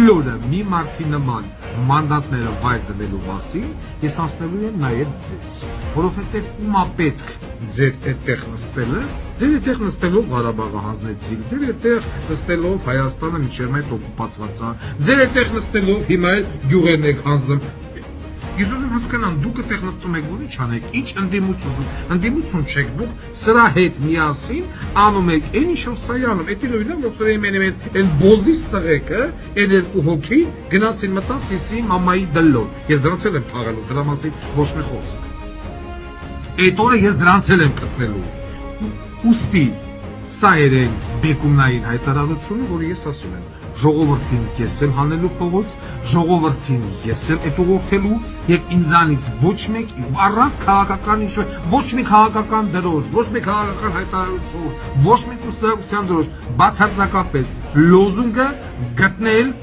բոլորը մի մարդի նման մանդատները վայր դնելու մասին ես անցնելու եմ նաև ձեզ, որովհետև ումա պետք ձեր այդտեղ նստելը, ձեր այդտեղ նստելով Ղարաբաղը հանձնեցիք, ձեր այդտեղ նստելով Հայաստանը մինչև այդ օկուպացված է, ձեր այդտեղ նստելով հիմա էլ գյուղերն եք հանձնում։ Ես ուզում հասկանամ, դուք այդտեղ նստում եք ու ինչ անեք, ինչ ընդդիմություն չեք, դուք սրա հետ միասին անում եք, այն ինչ որ սայանում, այդ իրավինը ոնց որ այն բոզիս տղեկը, այն երկու հոգի գնացին մտան Սիսի մամայի դլոն։ Ես դրանց էլ եմ փաղելու, դրա մասին ոչ մի խոսք։ Այդ օրը ես դրանց էլ եմ գտնելու։ Ուստի սա էր այն բեկումնային հայտարարությունը, որը ես ասում եմ։ Ժողովրդին ես եմ հանելու փողոց, ժողովրդին ես եմ այդ ուղղորդելու եւ ինձանից ոչ մեկ առանց քաղաքական ոչ մի քաղաքական դրոշ, ոչ մի քաղաքական հայտարարություն, ոչ մի կուսակցության դրոշ, բացարձակապես լոզունգը գտնել